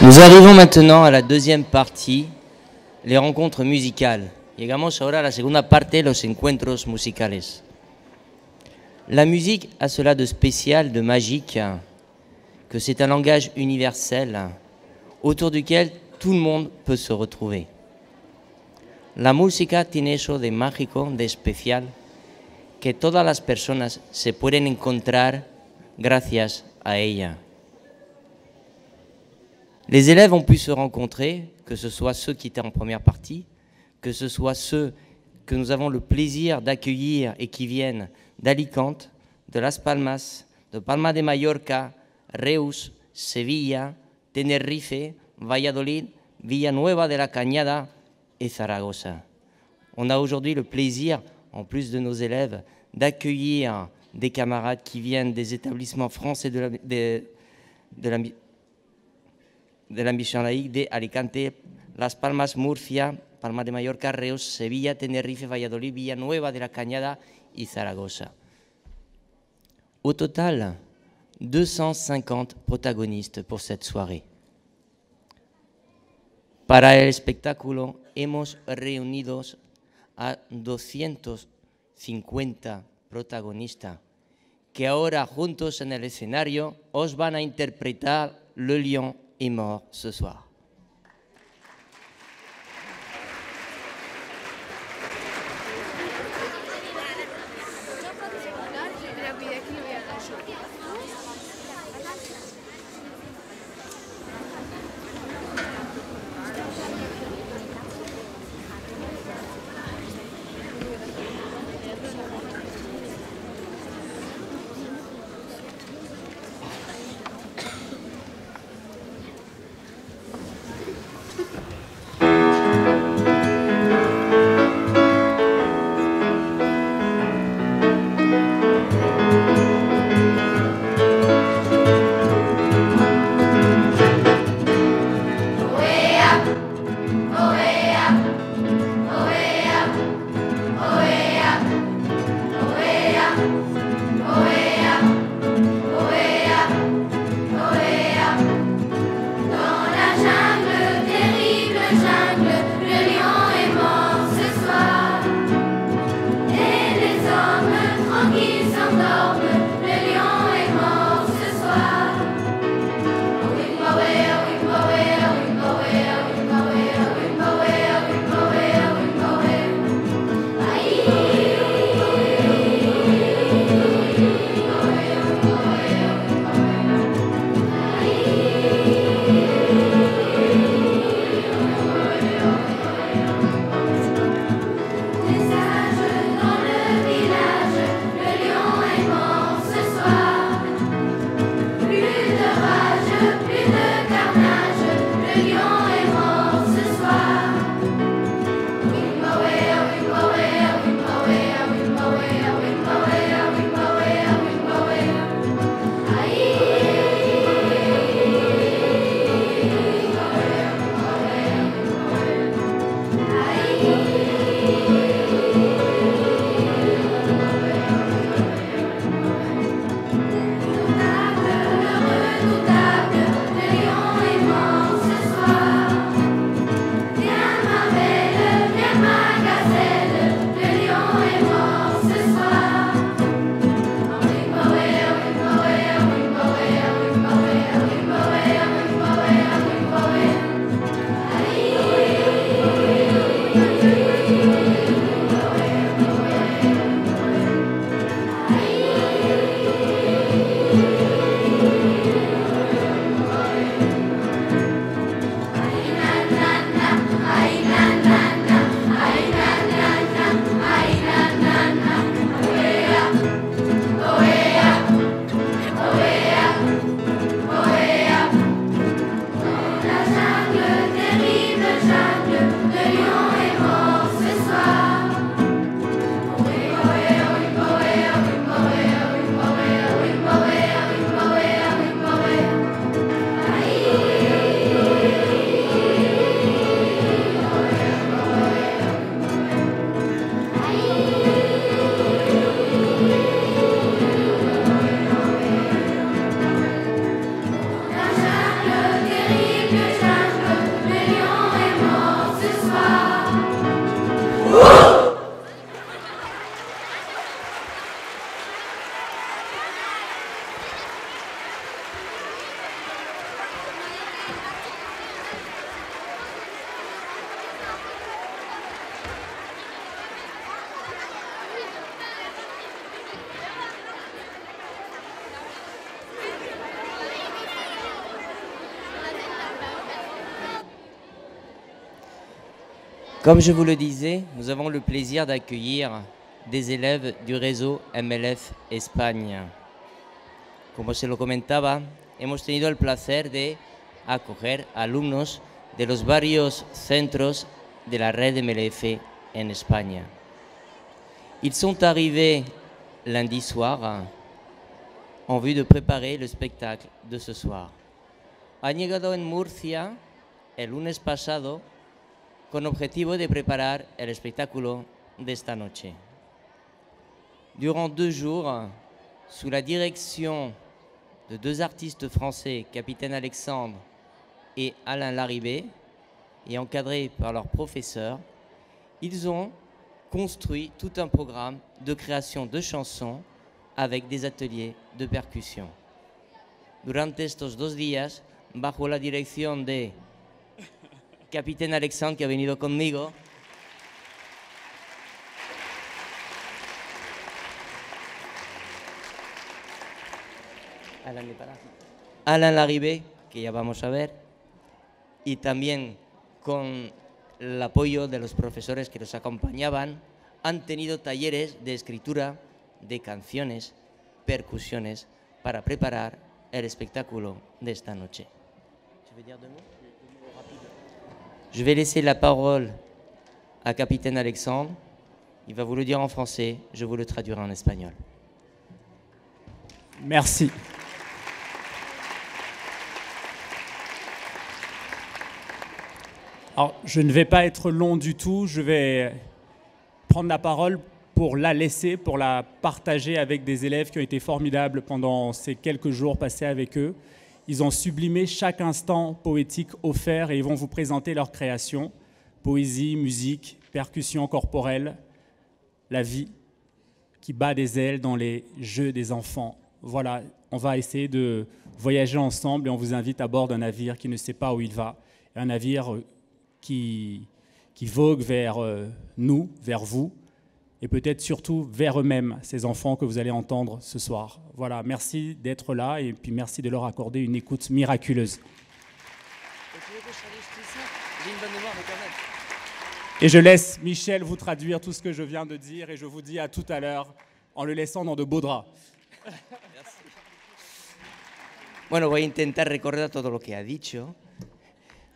Nous arrivons maintenant à la deuxième partie, les rencontres musicales. Llegamos ahora a la segunda parte, los encuentros musicales. La musique a cela de spécial, de magique, que c'est un langage universel autour duquel tout le monde peut se retrouver. La música tiene eso de mágico, de especial, que todas las personas se pueden encontrar gracias a ella. Les élèves ont pu se rencontrer, que ce soit ceux qui étaient en première partie, que ce soit ceux que nous avons le plaisir d'accueillir et qui viennent d'Alicante, de Las Palmas, de Palma de Mallorca, Reus, Sevilla, Tenerife, Valladolid, Villanueva de la Cañada et Zaragoza. On a aujourd'hui le plaisir, en plus de nos élèves, d'accueillir des camarades qui viennent des établissements français de la mission laïque de Alicante, Las Palmas, Murcia, Palma de Mallorca, Reus, Sevilla, Tenerife, Valladolid, Villanueva de la Cañada y Zaragoza. Au total, 250 protagonistes pour cette soirée. Para el espectáculo hemos reunido a 250 protagonistas que ahora juntos en el escenario os van a interpretar Le Lion est mort ce soir. Comme je vous le disais, nous avons le plaisir d'accueillir des élèves du réseau MLF Espagne. Como se lo comentaba, hemos tenido el placer de acoger alumnos de los varios centros de la red MLF en España. Ils sont arrivés lundi soir en vue de préparer le spectacle de ce soir. Han llegado en Murcia el lunes pasado con objetivo de preparar el espectáculo de esta noche. Durant 2 jours, sous la direction de 2 artistes français, Capitaine Alexandre et Alain Larribé, et encadrés par leurs professeurs, ils ont construit tout un programme de création de chansons avec des ateliers de percussion. Durante estos 2 días, bajo la dirección de Capitaine Alexandre, que ha venido conmigo, Alain Larribé, que ya vamos a ver, y también con el apoyo de los profesores que los acompañaban, han tenido talleres de escritura de canciones, percusiones, para preparar el espectáculo de esta noche. Je vais laisser la parole à Capitaine Alexandre. Il va vous le dire en français, je vous le traduirai en espagnol. Merci. Alors, je ne vais pas être long du tout, je vais prendre la parole pour la laisser, pour la partager avec des élèves qui ont été formidables pendant ces quelques jours passés avec eux. Ils ont sublimé chaque instant poétique offert et ils vont vous présenter leur création. Poésie, musique, percussion corporelle, la vie qui bat des ailes dans les jeux des enfants. Voilà, on va essayer de voyager ensemble et on vous invite à bord d'un navire qui ne sait pas où il va. Un navire qui vogue vers nous, vers vous, et peut-être surtout vers eux-mêmes, ces enfants que vous allez entendre ce soir. Voilà, merci d'être là et puis merci de leur accorder une écoute miraculeuse. Et je laisse Michel vous traduire tout ce que je viens de dire et je vous dis à tout à l'heure en le laissant dans de beaux draps. Bueno, voy a intentar recordar todo lo que ha dicho.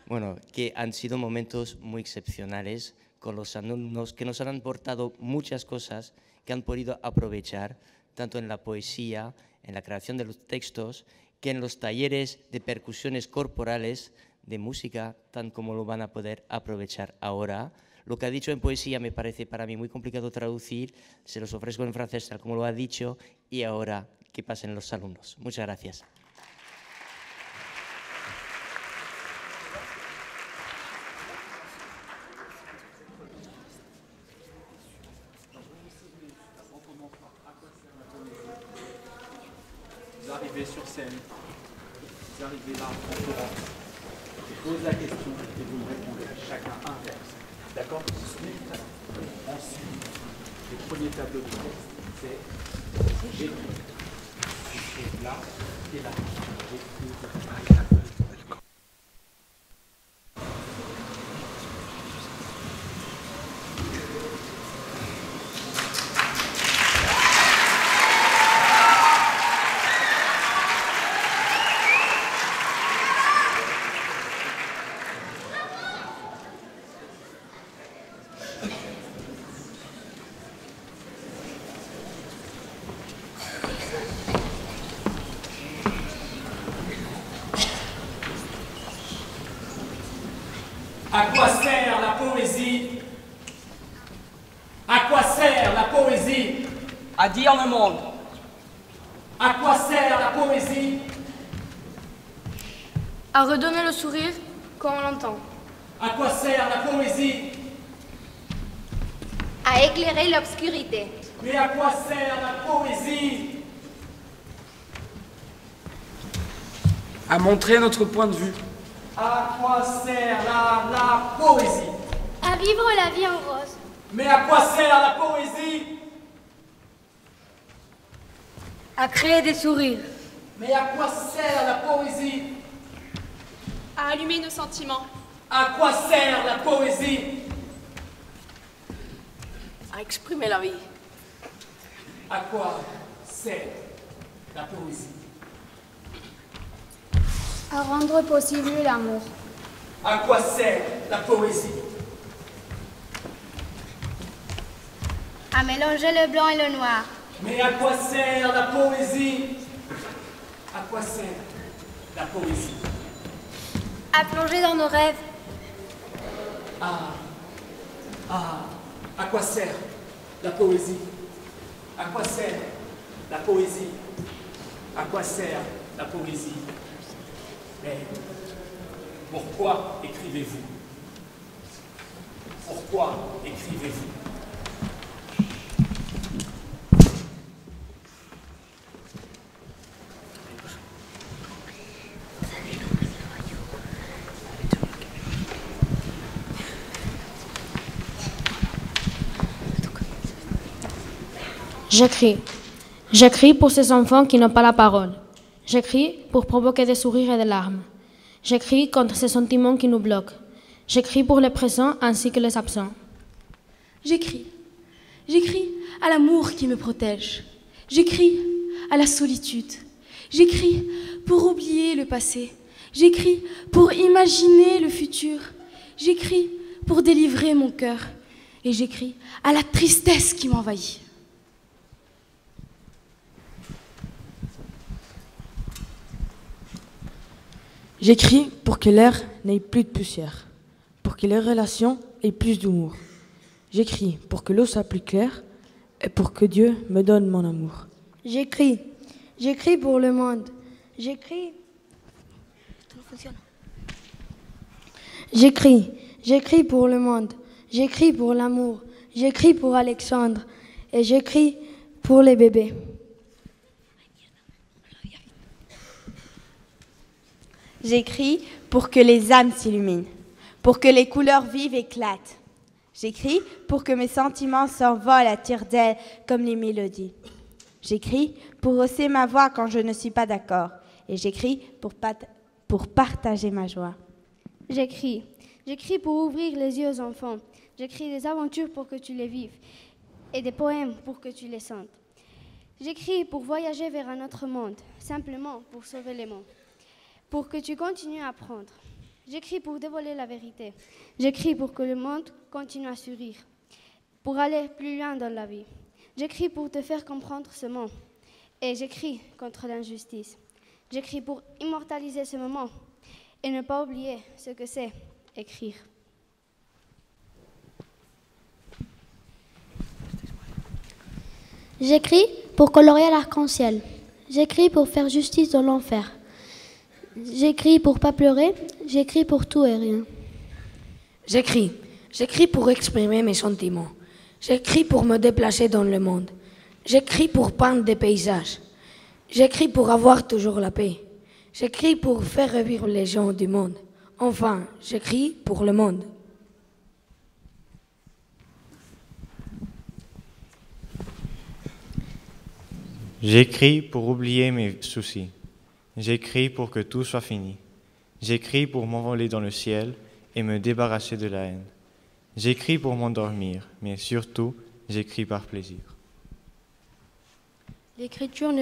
Bueno, que han sido momentos muy excepcionales con los alumnos que nos han aportado muchas cosas que han podido aprovechar, tanto en la poesía, en la creación de los textos, que en los talleres de percusiones corporales, de música, tan como lo van a poder aprovechar ahora. Lo que ha dicho en poesía me parece para mí muy complicado traducir, se los ofrezco en francés tal como lo ha dicho, y ahora que pasen los alumnos. Muchas gracias. Vous arrivez sur scène, vous arrivez là en courant, je pose la question et vous me répondez chacun un verse. D'accord? Ensuite, le premier tableau de texte, c'est j'écris. J'écris là et là. J'écris là. À quoi sert la poésie? À quoi sert la poésie? À dire le monde. À quoi sert la poésie? À redonner le sourire quand on l'entend. À quoi sert la poésie? À éclairer l'obscurité. Mais à quoi sert la poésie? À montrer notre point de vue. À quoi sert la poésie? À vivre la vie en rose. Mais à quoi sert la poésie? À créer des sourires. Mais à quoi sert la poésie? À allumer nos sentiments. À quoi sert la poésie? à exprimer la vie. À quoi sert la poésie? À rendre possible l'amour. À quoi sert la poésie? À mélanger le blanc et le noir. Mais à quoi sert la poésie? À quoi sert la poésie? À plonger dans nos rêves. À quoi sert la poésie? À quoi sert la poésie? À quoi sert la poésie? Mais pourquoi écrivez-vous? Pourquoi écrivez-vous? J'écris. J'écris pour ces enfants qui n'ont pas la parole. J'écris pour provoquer des sourires et des larmes. J'écris contre ces sentiments qui nous bloquent. J'écris pour les présents ainsi que les absents. J'écris. J'écris à l'amour qui me protège. J'écris à la solitude. J'écris pour oublier le passé. J'écris pour imaginer le futur. J'écris pour délivrer mon cœur. Et j'écris à la tristesse qui m'envahit. J'écris pour que l'air n'ait plus de poussière, pour que les relations aient plus d'humour. J'écris pour que l'eau soit plus claire et pour que Dieu me donne mon amour. J'écris. J'écris pour le monde. J'écris. J'écris. J'écris pour le monde. J'écris pour l'amour. J'écris pour Alexandre. Et j'écris pour les bébés. J'écris pour que les âmes s'illuminent, pour que les couleurs vives éclatent. J'écris pour que mes sentiments s'envolent à tire-d'aile comme les mélodies. J'écris pour hausser ma voix quand je ne suis pas d'accord. Et j'écris pour partager ma joie. J'écris. J'écris pour ouvrir les yeux aux enfants. J'écris des aventures pour que tu les vives et des poèmes pour que tu les sentes. J'écris pour voyager vers un autre monde, simplement pour sauver les mondes. Pour que tu continues à apprendre. J'écris pour dévoiler la vérité. J'écris pour que le monde continue à sourire, pour aller plus loin dans la vie. J'écris pour te faire comprendre ce monde. Et j'écris contre l'injustice. J'écris pour immortaliser ce moment et ne pas oublier ce que c'est écrire. J'écris pour colorier l'arc-en-ciel. J'écris pour faire justice dans l'enfer. J'écris pour pas pleurer, j'écris pour tout et rien. J'écris. J'écris pour exprimer mes sentiments. J'écris pour me déplacer dans le monde. J'écris pour peindre des paysages. J'écris pour avoir toujours la paix. J'écris pour faire revivre les gens du monde. Enfin, j'écris pour le monde. J'écris pour oublier mes soucis. J'écris pour que tout soit fini. J'écris pour m'envoler dans le ciel et me débarrasser de la haine. J'écris pour m'endormir, mais surtout, j'écris par plaisir. L'écriture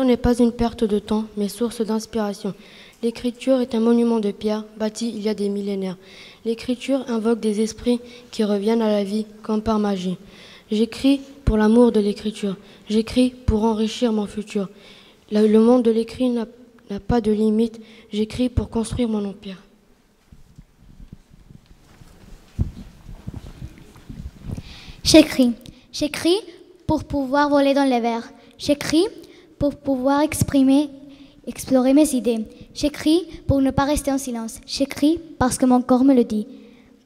n'est pas une perte de temps, mais source d'inspiration. L'écriture est un monument de pierre bâti il y a des millénaires. L'écriture invoque des esprits qui reviennent à la vie comme par magie. J'écris pour l'amour de l'écriture. J'écris pour enrichir mon futur. Le monde de l'écrit n'a pas de limite. J'écris pour construire mon empire. J'écris. J'écris pour pouvoir voler dans les airs. J'écris pour pouvoir explorer mes idées. J'écris pour ne pas rester en silence. J'écris parce que mon corps me le dit.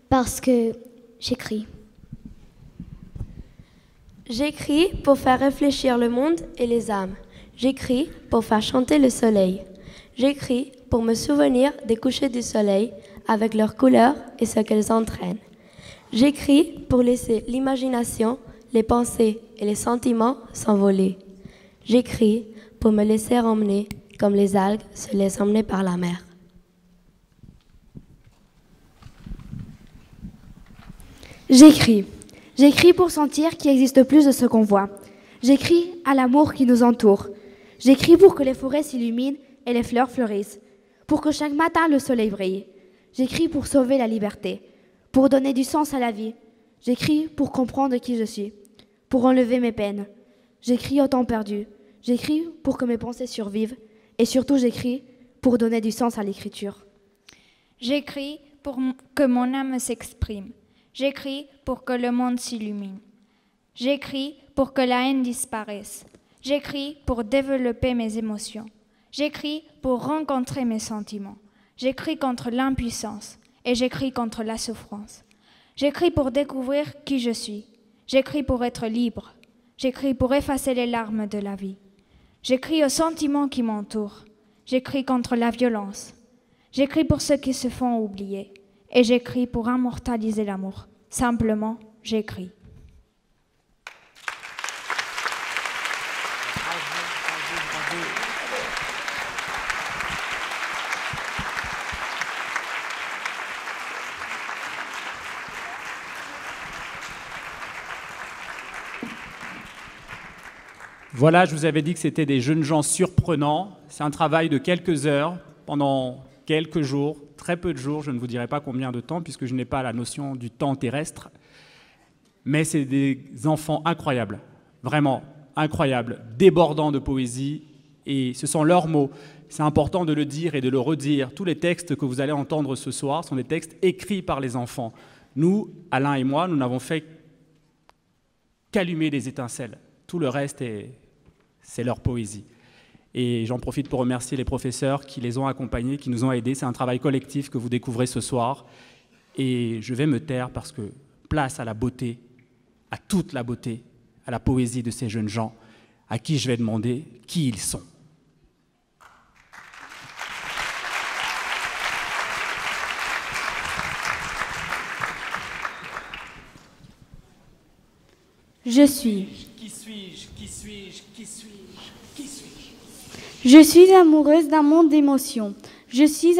Parce que j'écris. J'écris pour faire réfléchir le monde et les âmes. J'écris pour faire chanter le soleil. J'écris pour me souvenir des couchers du soleil avec leurs couleurs et ce qu'elles entraînent. J'écris pour laisser l'imagination, les pensées et les sentiments s'envoler. J'écris pour me laisser emmener comme les algues se laissent emmener par la mer. J'écris. J'écris pour sentir qu'il existe plus de ce qu'on voit. J'écris à l'amour qui nous entoure. J'écris pour que les forêts s'illuminent et les fleurs fleurissent, pour que chaque matin le soleil brille. J'écris pour sauver la liberté, pour donner du sens à la vie. J'écris pour comprendre qui je suis, pour enlever mes peines. J'écris au temps perdu. J'écris pour que mes pensées survivent. Et surtout, j'écris pour donner du sens à l'écriture. J'écris pour que mon âme s'exprime. J'écris pour que le monde s'illumine. J'écris pour que la haine disparaisse. J'écris pour développer mes émotions. J'écris pour rencontrer mes sentiments. J'écris contre l'impuissance et j'écris contre la souffrance. J'écris pour découvrir qui je suis. J'écris pour être libre. J'écris pour effacer les larmes de la vie. J'écris aux sentiments qui m'entourent. J'écris contre la violence. J'écris pour ceux qui se font oublier. Et j'écris pour immortaliser l'amour. Simplement, j'écris. Voilà, je vous avais dit que c'était des jeunes gens surprenants. C'est un travail de quelques heures, pendant quelques jours, très peu de jours, je ne vous dirai pas combien de temps, puisque je n'ai pas la notion du temps terrestre. Mais c'est des enfants incroyables, vraiment incroyables, débordants de poésie, et ce sont leurs mots. C'est important de le dire et de le redire. Tous les textes que vous allez entendre ce soir sont des textes écrits par les enfants. Nous, Alain et moi, nous n'avons fait qu'allumer des étincelles. Tout le reste, c'est leur poésie. Et j'en profite pour remercier les professeurs qui les ont accompagnés, qui nous ont aidés. C'est un travail collectif que vous découvrez ce soir. Et je vais me taire parce que place à la beauté, à toute la beauté, à la poésie de ces jeunes gens, à qui je vais demander qui ils sont. Je suis. Qui suis-je? Qui suis-je? Qui suis-je? Qui suis-je? Je suis amoureuse d'un monde d'émotions. Je suis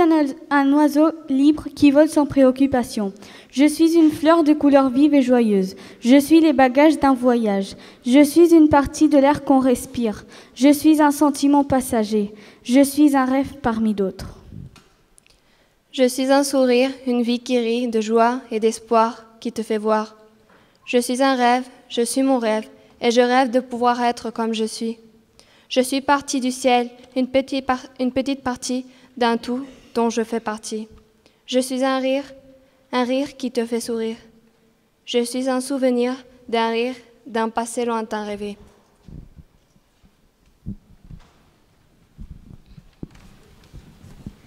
un oiseau libre qui vole sans préoccupation. Je suis une fleur de couleur vive et joyeuse. Je suis les bagages d'un voyage. Je suis une partie de l'air qu'on respire. Je suis un sentiment passager. Je suis un rêve parmi d'autres. Je suis un sourire, une vie qui rit de joie et d'espoir qui te fait voir. Je suis un rêve, je suis mon rêve, et je rêve de pouvoir être comme je suis. Je suis partie du ciel, une petite partie d'un tout dont je fais partie. Je suis un rire qui te fait sourire. Je suis un souvenir d'un rire, d'un passé lointain rêvé.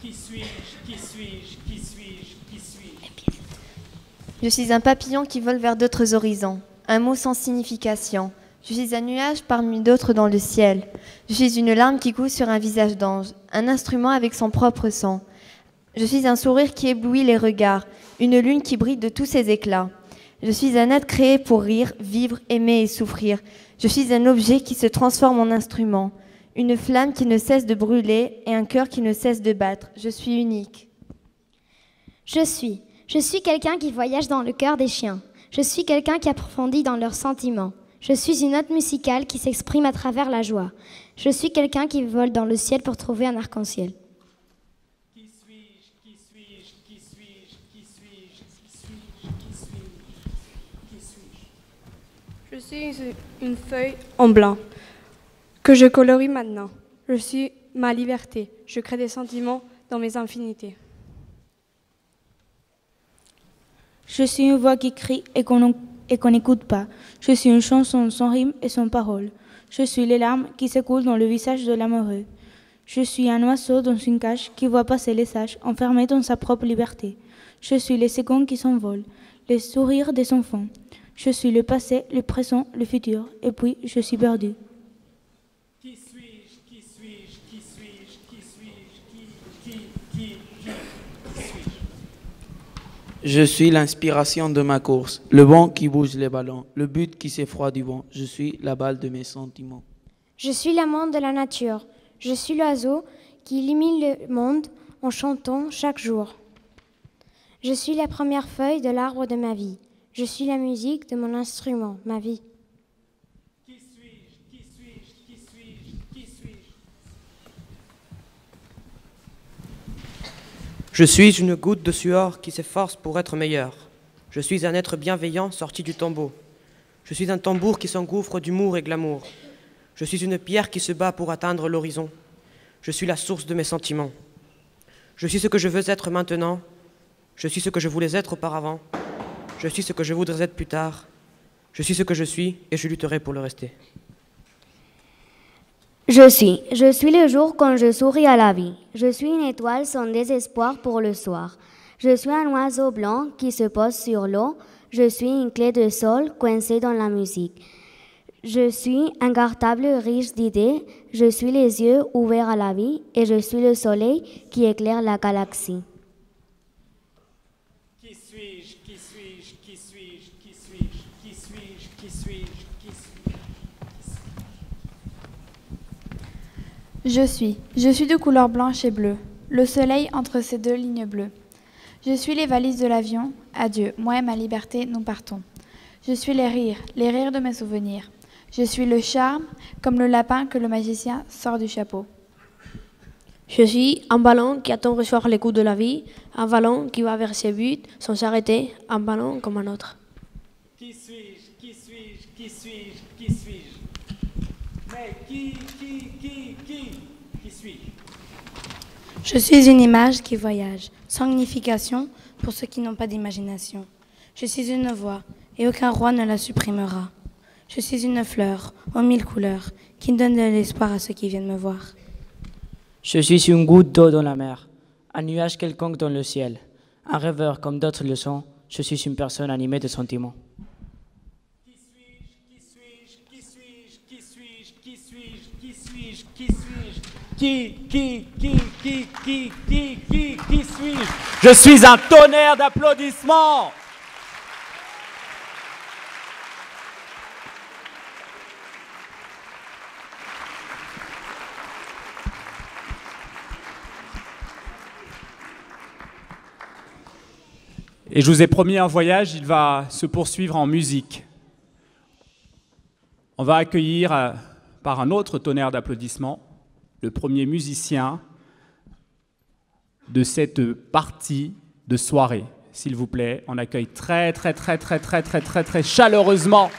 Qui suis-je? Qui suis-je? Qui suis-je? Qui suis-je? Je suis un papillon qui vole vers d'autres horizons, un mot sans signification. Je suis un nuage parmi d'autres dans le ciel. Je suis une larme qui coule sur un visage d'ange, un instrument avec son propre son. Je suis un sourire qui éblouit les regards, une lune qui brille de tous ses éclats. Je suis un être créé pour rire, vivre, aimer et souffrir. Je suis un objet qui se transforme en instrument, une flamme qui ne cesse de brûler et un cœur qui ne cesse de battre. Je suis unique. Je suis quelqu'un qui voyage dans le cœur des chiens. Je suis quelqu'un qui approfondit dans leurs sentiments. Je suis une note musicale qui s'exprime à travers la joie. Je suis quelqu'un qui vole dans le ciel pour trouver un arc-en-ciel. Qui suis-je? Qui suis-je? Qui suis-je? Qui suis-je? Qui suis-je? Qui suis-je? Qui suis-je? Je suis une feuille en blanc que je colorie maintenant. Je suis ma liberté. Je crée des sentiments dans mes infinités. Je suis une voix qui crie et qu'on n'écoute pas. Je suis une chanson sans rime et sans parole. Je suis les larmes qui s'écoulent dans le visage de l'amoureux. Je suis un oiseau dans une cage qui voit passer les sages, enfermé dans sa propre liberté. Je suis les secondes qui s'envolent, les sourires des enfants. Je suis le passé, le présent, le futur, et puis je suis perdu. Qui suis-je? Qui suis-je? Qui suis-je? Qui suis-je? Qui suis-je? Je suis l'inspiration de ma course, le vent qui bouge les ballons, le but qui s'effroie du vent. Je suis la balle de mes sentiments. Je suis l'amant de la nature. Je suis l'oiseau qui illumine le monde en chantant chaque jour. Je suis la première feuille de l'arbre de ma vie. Je suis la musique de mon instrument, ma vie. Qui suis-je? Qui suis-je? Qui suis-je? Qui suis-je? Je suis une goutte de sueur qui s'efforce pour être meilleure. Je suis un être bienveillant sorti du tombeau. Je suis un tambour qui s'engouffre d'humour et glamour. Je suis une pierre qui se bat pour atteindre l'horizon. Je suis la source de mes sentiments. Je suis ce que je veux être maintenant. Je suis ce que je voulais être auparavant. Je suis ce que je voudrais être plus tard. Je suis ce que je suis et je lutterai pour le rester. Je suis le jour quand je souris à la vie. Je suis une étoile sans désespoir pour le soir. Je suis un oiseau blanc qui se pose sur l'eau. Je suis une clé de sol coincée dans la musique. Je suis un cartable riche d'idées. Je suis les yeux ouverts à la vie et je suis le soleil qui éclaire la galaxie. Qui suis-je? Qui suis-je? Qui suis-je? Qui suis-je? Qui suis-je? Qui suis-je? Qui suis-je? Je suis de couleur blanche et bleue, le soleil entre ces deux lignes bleues. Je suis les valises de l'avion, adieu, moi et ma liberté, nous partons. Je suis les rires de mes souvenirs. Je suis le charme, comme le lapin que le magicien sort du chapeau. Je suis un ballon qui attend recevoir les coups de la vie, un ballon qui va vers ses buts sans s'arrêter, un ballon comme un autre. Qui suis-je? Qui suis-je? Qui suis-je? Qui suis-je? Mais qui suis-je? Je suis une image qui voyage, sans signification pour ceux qui n'ont pas d'imagination. Je suis une voix, et aucun roi ne la supprimera. Je suis une fleur, aux 1000 couleurs, qui donne de l'espoir à ceux qui viennent me voir. Je suis une goutte d'eau dans la mer, un nuage quelconque dans le ciel, un rêveur comme d'autres le sont. Je suis une personne animée de sentiments. Qui suis-je? Qui suis-je? Qui suis-je? Qui suis-je? Qui suis-je? Qui suis-je? Qui suis-je? Qui suis-je? Je suis un tonnerre d'applaudissements. Et je vous ai promis un voyage, il va se poursuivre en musique. On va accueillir par un autre tonnerre d'applaudissements le premier musicien de cette partie de soirée. S'il vous plaît, on accueille très chaleureusement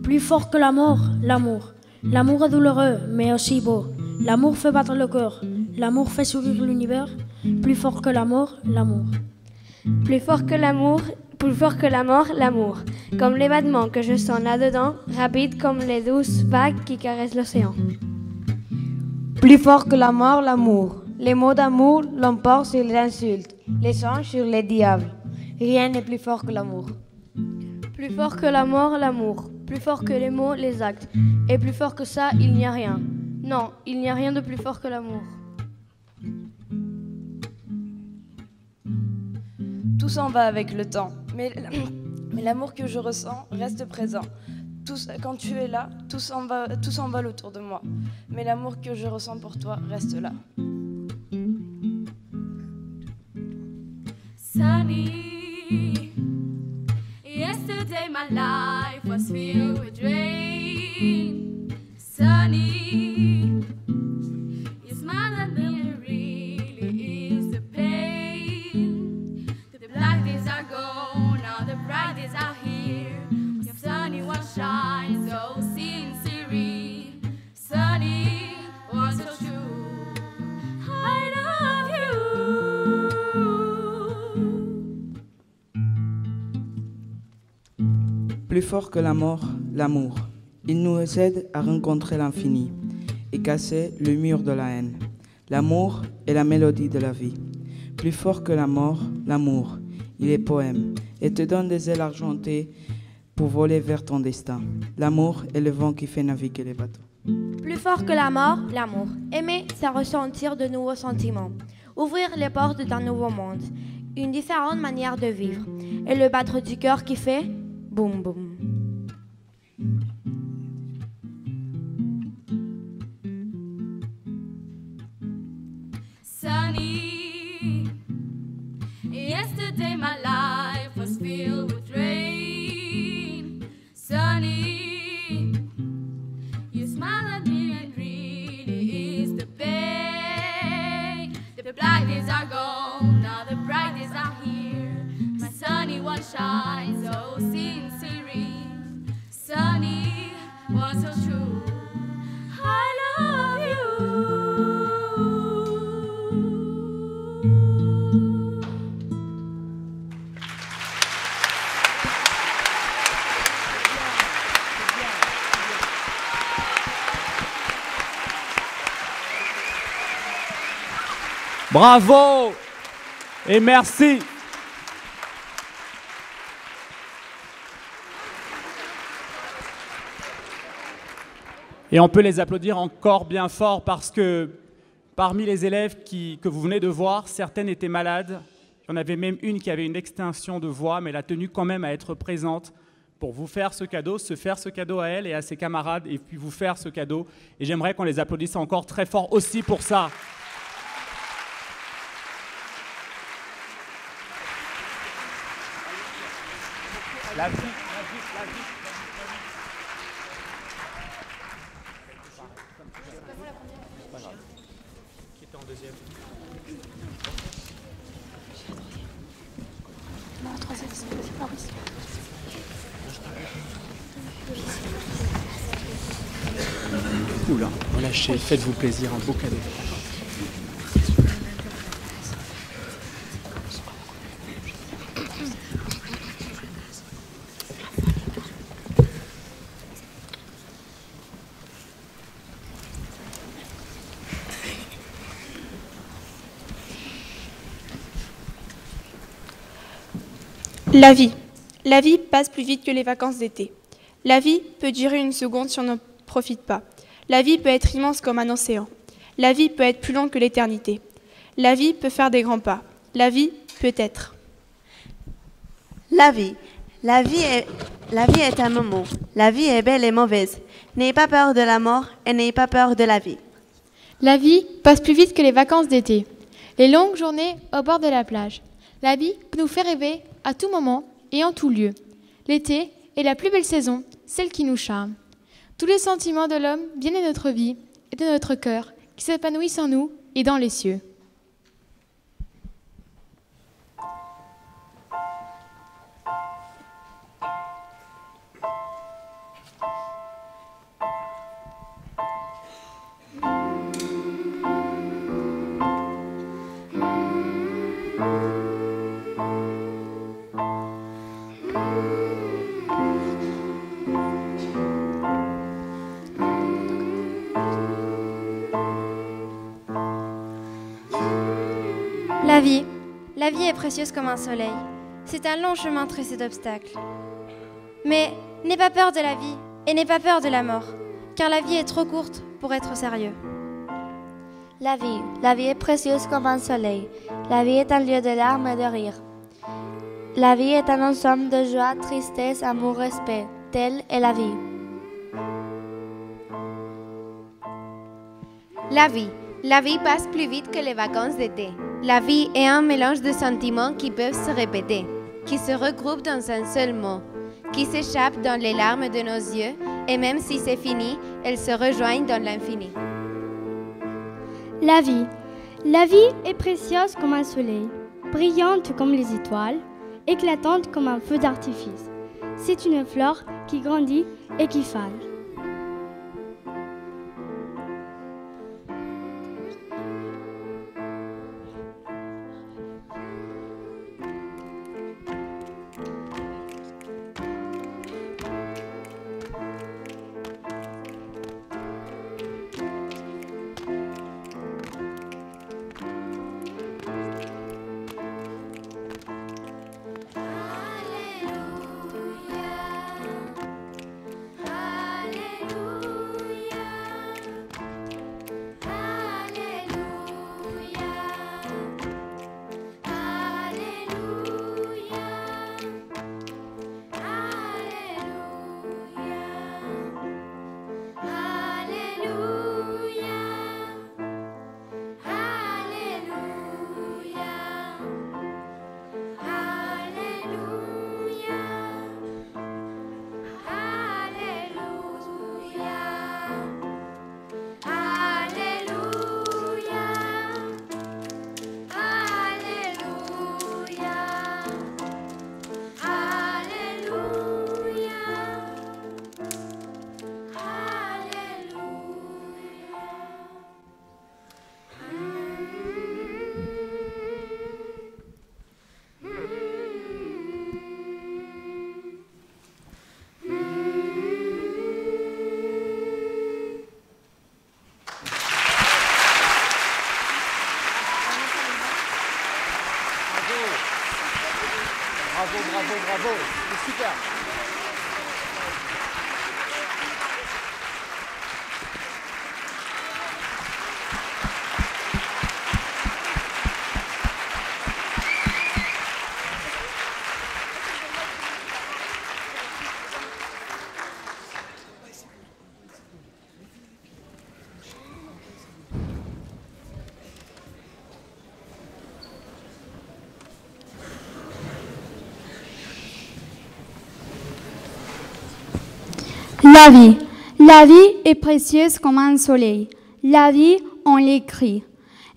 Plus fort que la mort, l'amour. L'amour est douloureux, mais aussi beau. L'amour fait battre le cœur. L'amour fait sourire l'univers. Plus fort que la mort, l'amour. Plus fort que l'amour, plus fort que la mort, l'amour. Comme les battements que je sens là-dedans, rapide comme les douces vagues qui caressent l'océan. Plus fort que la mort, l'amour. Les mots d'amour l'emportent sur les insultes, les anges sur les diables. Rien n'est plus fort que l'amour. Plus fort que la mort, l'amour. Plus fort que les mots, les actes. Et plus fort que ça, il n'y a rien. Non, il n'y a rien de plus fort que l'amour. Tout s'en va avec le temps, mais l'amour que je ressens reste présent. Quand tu es là, tout s'envole autour de moi, mais l'amour que je ressens pour toi reste là. Sunny, yesterday my life was filled with rain. Sunny, you smile at me and it really is the pain. The black days are gone, now the bright days are here. Your sunny one shines so sincere. Sunny, was so true. I love you. Plus fort que la mort, l'amour. Il nous aide à rencontrer l'infini et casser le mur de la haine. L'amour est la mélodie de la vie. Plus fort que la mort, l'amour. Il est poème et te donne des ailes argentées pour voler vers ton destin. L'amour est le vent qui fait naviguer les bateaux. Plus fort que la mort, l'amour. Aimer, c'est ressentir de nouveaux sentiments. Ouvrir les portes d'un nouveau monde. Une différente manière de vivre. Et le battre du cœur qui fait boum boum. Sunny, yesterday my life was filled with rain. Sunny, you smile at me and really is the pain. The black days are gone, now the bright days are here. My sunny one shines so sincere. Sunny, was so true. I love you. Bravo et merci. Et on peut les applaudir encore bien fort parce que parmi les élèves que vous venez de voir, certaines étaient malades. Il y en avait même une qui avait une extinction de voix, mais elle a tenu quand même à être présente pour vous faire ce cadeau, se faire ce cadeau à elle et à ses camarades, et puis vous faire ce cadeau. Et j'aimerais qu'on les applaudisse encore très fort aussi pour ça. La vie. Qui était en deuxième? Non, troisième, c'est pas possible. Oula, relâchez, faites-vous plaisir, un beau cadeau. La vie. La vie passe plus vite que les vacances d'été. La vie peut durer une seconde si on n'en profite pas. La vie peut être immense comme un océan. La vie peut être plus longue que l'éternité. La vie peut faire des grands pas. La vie peut être. La vie. La vie est un moment. La vie est belle et mauvaise. N'ayez pas peur de la mort et n'ayez pas peur de la vie. La vie passe plus vite que les vacances d'été. Les longues journées au bord de la plage. La vie peut nous faire rêver à tout moment et en tout lieu. L'été est la plus belle saison, celle qui nous charme. Tous les sentiments de l'homme viennent de notre vie et de notre cœur, qui s'épanouissent en nous et dans les cieux. La vie est précieuse comme un soleil. C'est un long chemin tracé d'obstacles. Mais n'aie pas peur de la vie et n'aie pas peur de la mort, car la vie est trop courte pour être sérieux. La vie est précieuse comme un soleil. La vie est un lieu de larmes et de rire. La vie est un ensemble de joie, tristesse, amour, respect. Telle est la vie. La vie. La vie passe plus vite que les vacances d'été. La vie est un mélange de sentiments qui peuvent se répéter, qui se regroupent dans un seul mot, qui s'échappent dans les larmes de nos yeux, et même si c'est fini, elles se rejoignent dans l'infini. La vie. La vie est précieuse comme un soleil, brillante comme les étoiles, éclatante comme un feu d'artifice. C'est une fleur qui grandit et qui fane. Bravo, c'est super. La vie. La vie est précieuse comme un soleil. La vie, on l'écrit.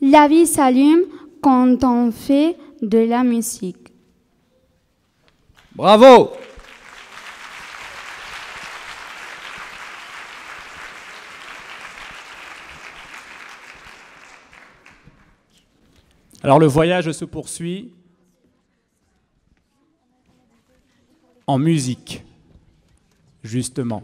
La vie s'allume quand on fait de la musique. Bravo! Alors le voyage se poursuit en musique, justement.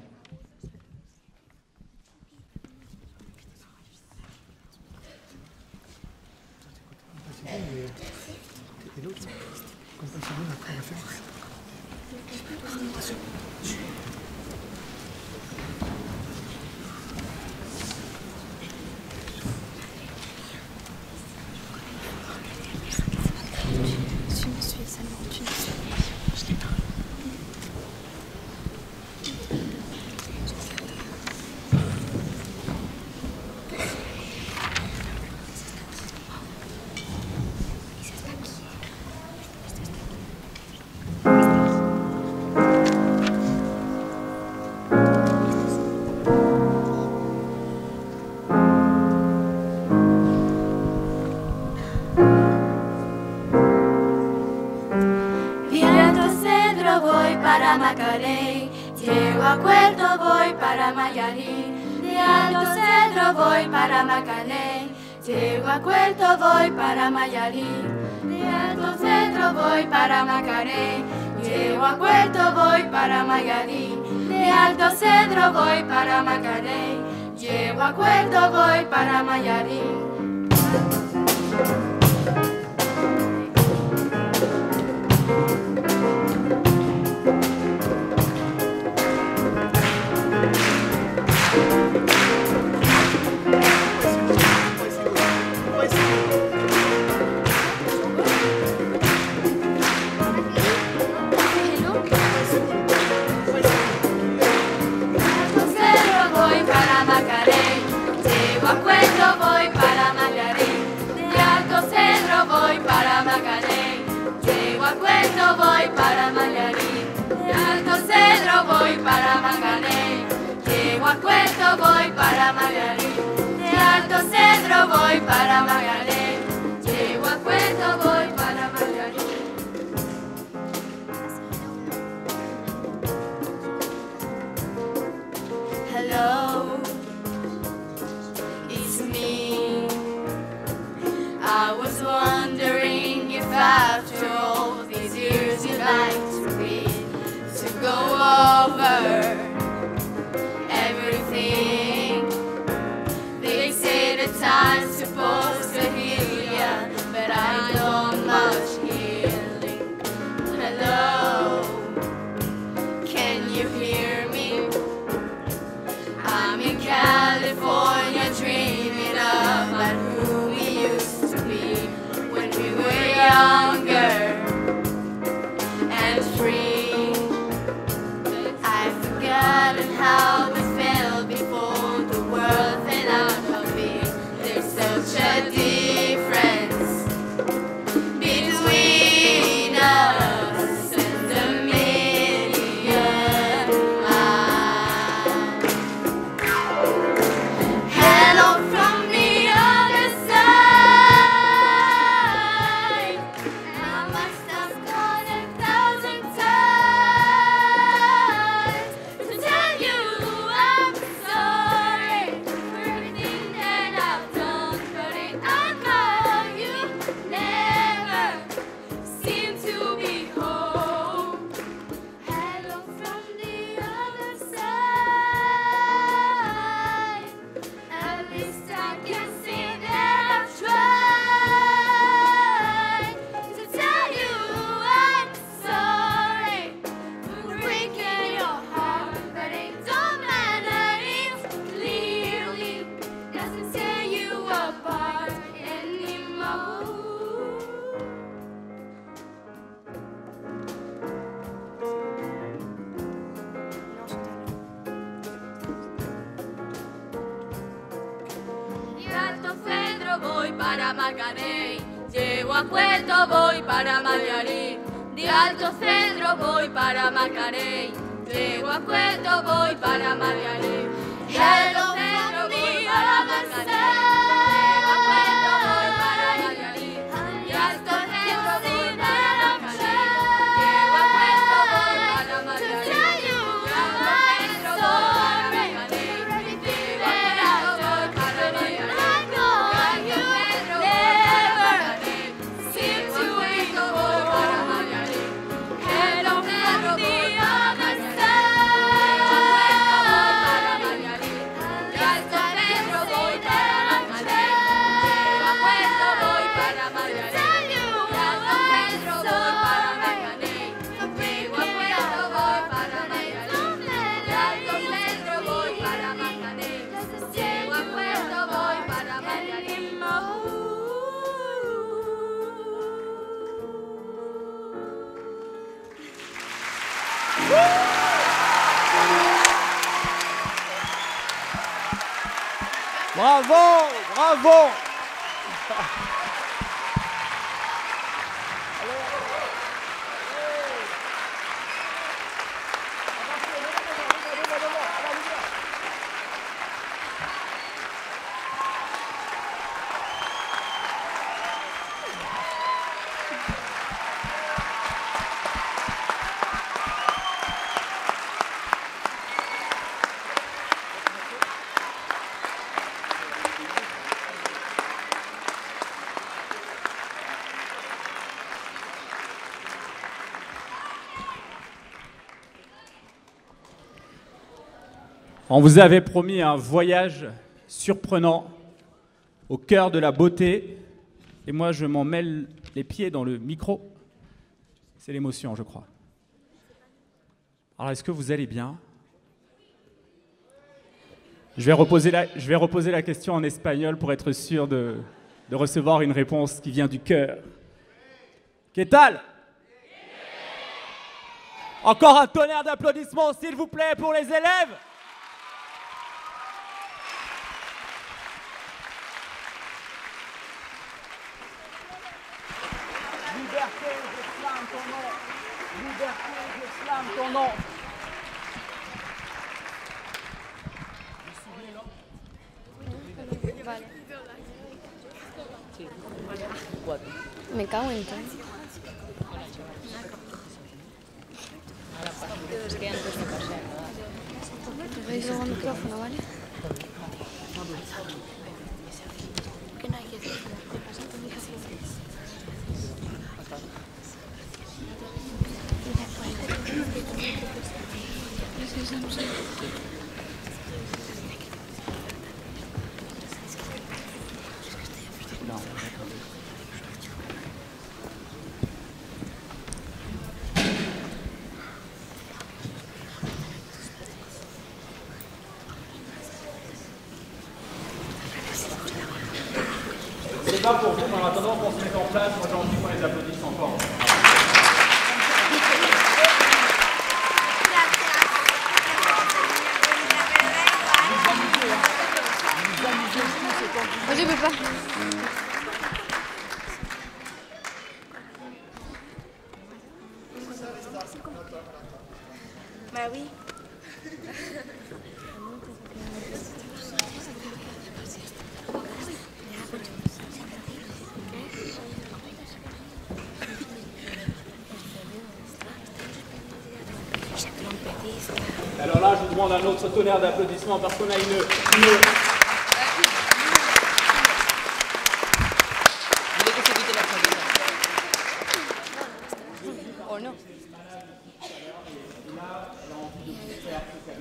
Macaré, llego a Puerto, voy para Mayarí, de Alto Cedro voy para Macané, llego a Puerto, voy para Mayarí, de Alto Cedro voy para Macaré, llego a Puerto, voy para Mayarí, de Alto Cedro voy para Macaré, llego a Puerto, voy para Mayarí. voy para Magalé, llego a Puerto, voy para Magalé. Hello, it's me. I was wondering if after all these years you'd like to go over everything. They say the time's supposed to heal ya, but I don't much healing. Hello, can you hear me? I'm in California dreaming about who we used to be when we were younger and free. I've forgotten how we felt before the world fell out of it. There's such a difference between us and a million miles. Hello from the other side. I must have gone 1,000 times to tell you I'm sorry for everything that I've done, but I know you never seem to be home. Hello from the other side. At least I can see that I've tried to tell you I'm sorry for breaking your heart, but it don't matter. It clearly doesn't tear you apart anymore. De Alto Cedro voy para Macaney, llego a Puerto, voy para Mayarí. De Alto Cedro voy para Macaney, llego a Puerto, voy para Mayarí. De Alto Cedro voy para Macaney, llego a Puerto, voy para Mayarí. De Alto Cedro voy para Macaney, llego a Puerto, voy para Mayarí. De Alto Cedro voy para Macaney, llego a Puerto, voy para Mayarí. Bravo, bravo. On vous avait promis un voyage surprenant au cœur de la beauté. Et moi, je m'en mêle les pieds dans le micro. C'est l'émotion, je crois. Alors, est-ce que vous allez bien ? Je vais reposer la question en espagnol pour être sûr de recevoir une réponse qui vient du cœur. ¿Qué tal? Encore un tonnerre d'applaudissements, s'il vous plaît, pour les élèves. Liberté, j'exclame ton nom. Liberté, j'exclame ton nom. Me cago en todo. Te voy a llevar el micrófono, ¿vale? C'est pas pour vous, mais en attendant qu'on se mette en place, moi j'ai envie qu'on les applaudisse encore. Moi je peux pas. Bah oui. Alors là, je vous demande un autre tonnerre d'applaudissements parce qu'on a une... Oh non.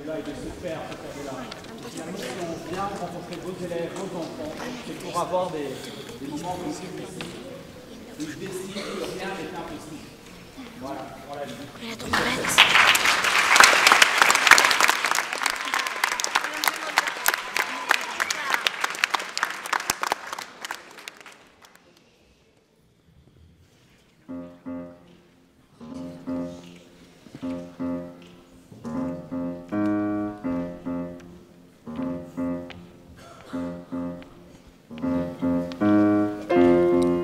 Et de se faire ce cadeau-là. La mission, bien rencontrer vos élèves, vos enfants, c'est pour avoir des moments comme celui-ci. Où je décide que rien n'est impossible. Voilà, voilà. La trompette.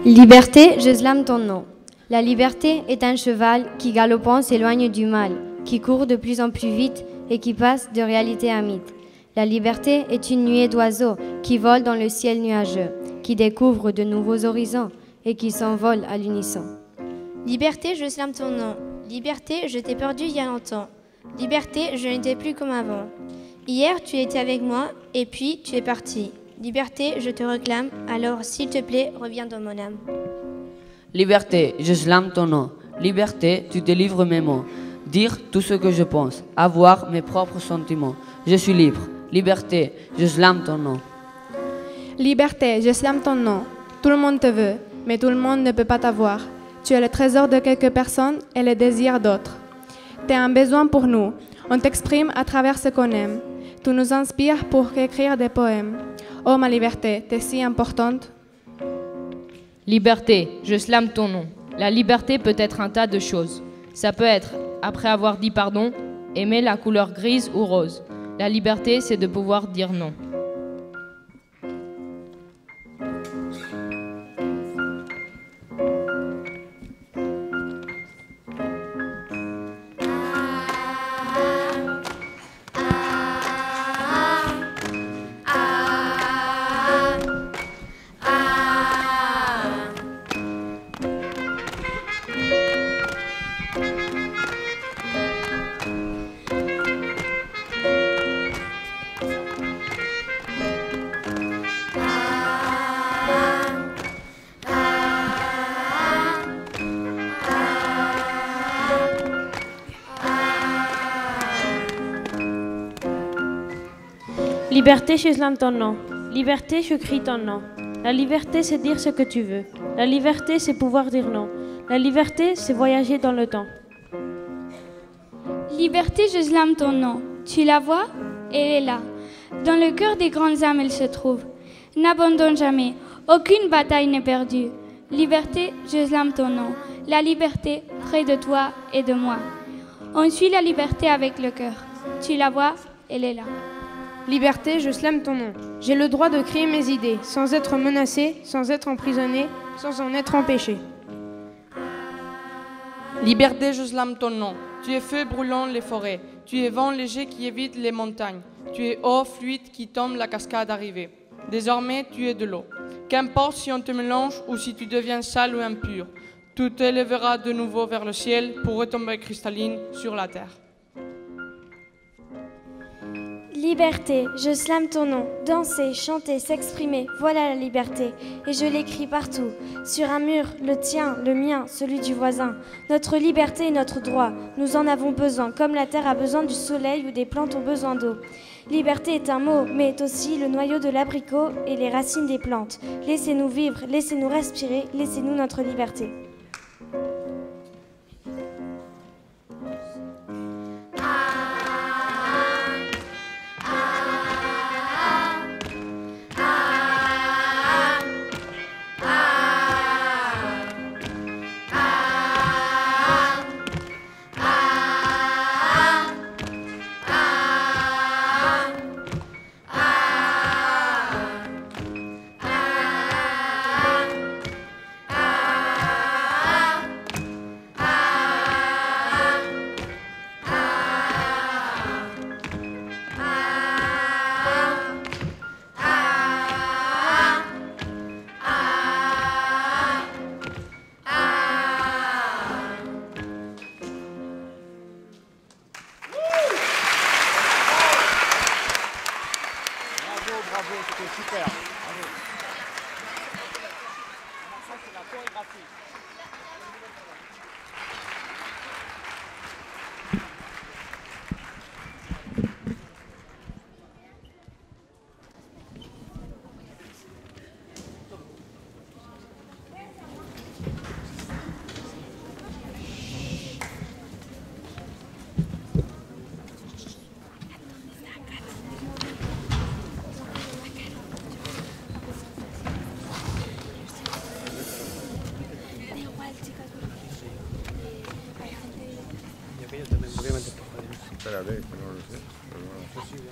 Liberté, je slame ton nom. La liberté est un cheval qui galopant s'éloigne du mal, qui court de plus en plus vite et qui passe de réalité à mythe. La liberté est une nuée d'oiseaux qui volent dans le ciel nuageux, qui découvrent de nouveaux horizons et qui s'envolent à l'unisson. Liberté, je slame ton nom. Liberté, je t'ai perdu il y a longtemps. Liberté, je n'étais plus comme avant. Hier, tu étais avec moi et puis tu es parti. Liberté, je te réclame, alors s'il te plaît, reviens dans mon âme. Liberté, je slame ton nom. Liberté, tu délivres mes mots. Dire tout ce que je pense, avoir mes propres sentiments. Je suis libre. Liberté, je slame ton nom. Liberté, je slame ton nom. Tout le monde te veut, mais tout le monde ne peut pas t'avoir. Tu es le trésor de quelques personnes et le désir d'autres. Tu es un besoin pour nous. On t'exprime à travers ce qu'on aime. Tu nous inspires pour écrire des poèmes. Oh ma liberté, t'es si importante. Liberté, je slame ton nom. La liberté peut être un tas de choses. Ça peut être, après avoir dit pardon, aimer la couleur grise ou rose. La liberté, c'est de pouvoir dire non. Liberté, je slame ton nom. Liberté, je crie ton nom. La liberté, c'est dire ce que tu veux. La liberté, c'est pouvoir dire non. La liberté, c'est voyager dans le temps. Liberté, je slame ton nom. Tu la vois? Elle est là. Dans le cœur des grandes âmes, elle se trouve. N'abandonne jamais. Aucune bataille n'est perdue. Liberté, je slame ton nom. La liberté près de toi et de moi. On suit la liberté avec le cœur. Tu la vois? Elle est là. Liberté, je slame ton nom. J'ai le droit de créer mes idées, sans être menacé, sans être emprisonné, sans en être empêché. Liberté, je slame ton nom. Tu es feu brûlant les forêts. Tu es vent léger qui évite les montagnes. Tu es eau fluide qui tombe la cascade arrivée. Désormais, tu es de l'eau. Qu'importe si on te mélange ou si tu deviens sale ou impur, tu t'élèveras de nouveau vers le ciel pour retomber cristalline sur la terre. Liberté, je slame ton nom. Danser, chanter, s'exprimer, voilà la liberté. Et je l'écris partout, sur un mur, le tien, le mien, celui du voisin. Notre liberté est notre droit, nous en avons besoin, comme la terre a besoin du soleil ou des plantes ont besoin d'eau. Liberté est un mot, mais est aussi le noyau de l'abricot et les racines des plantes. Laissez-nous vivre, laissez-nous respirer, laissez-nous notre liberté. Bravo, c'était super. Bravo. Ça, c'est la chorégraphie. Espera, que no lo sé. Pero no lo sé.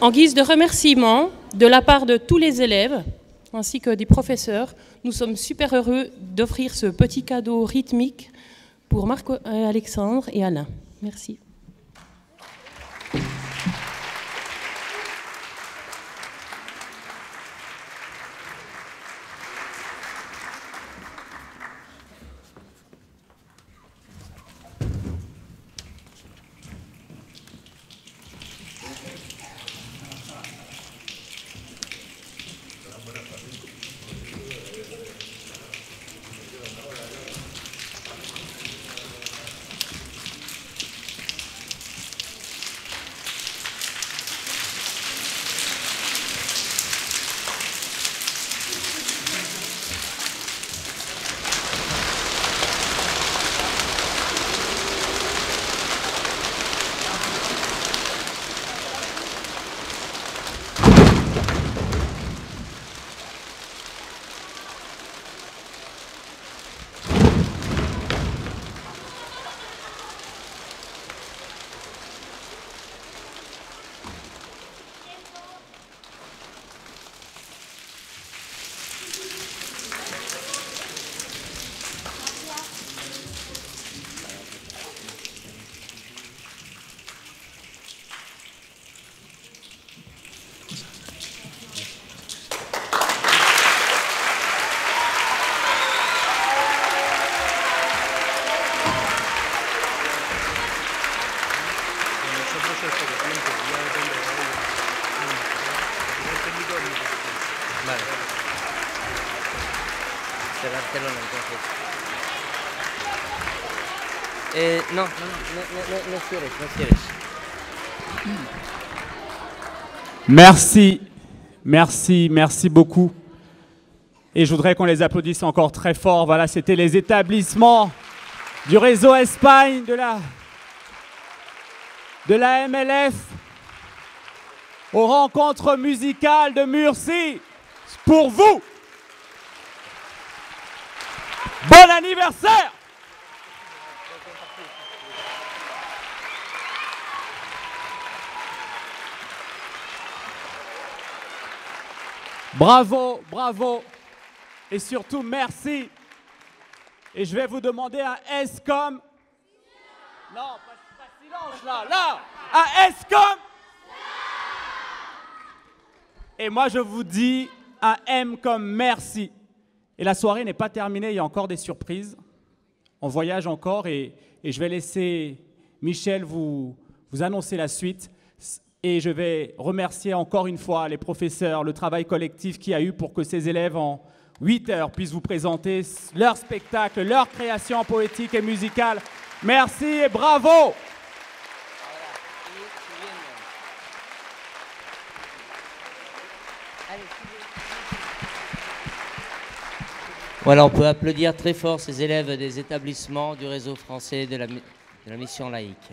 En guise de remerciement de la part de tous les élèves ainsi que des professeurs, nous sommes super heureux d'offrir ce petit cadeau rythmique pour Marc-Alexandre et Alain. Merci. Vale. Cerrártelo entonces. No cierres, no cierres. Merci, merci, merci beaucoup. Et je voudrais qu'on les applaudisse encore très fort. Voilà, c'était les établissements du réseau Espagne, de la MLF, aux rencontres musicales de Murcie. Pour vous. Bon anniversaire! Bravo, bravo. Et surtout, merci. Et je vais vous demander un S comme... Non, pas silence là, là. Un S comme... Et moi, je vous dis un M comme merci. Et la soirée n'est pas terminée, il y a encore des surprises. On voyage encore et je vais laisser Michel vous annoncer la suite. Et je vais remercier encore une fois les professeurs, le travail collectif qu'il y a eu pour que ces élèves en 8 heures puissent vous présenter leur spectacle, leur création poétique et musicale. Merci et bravo! Voilà, on peut applaudir très fort ces élèves des établissements du réseau français de la mission laïque.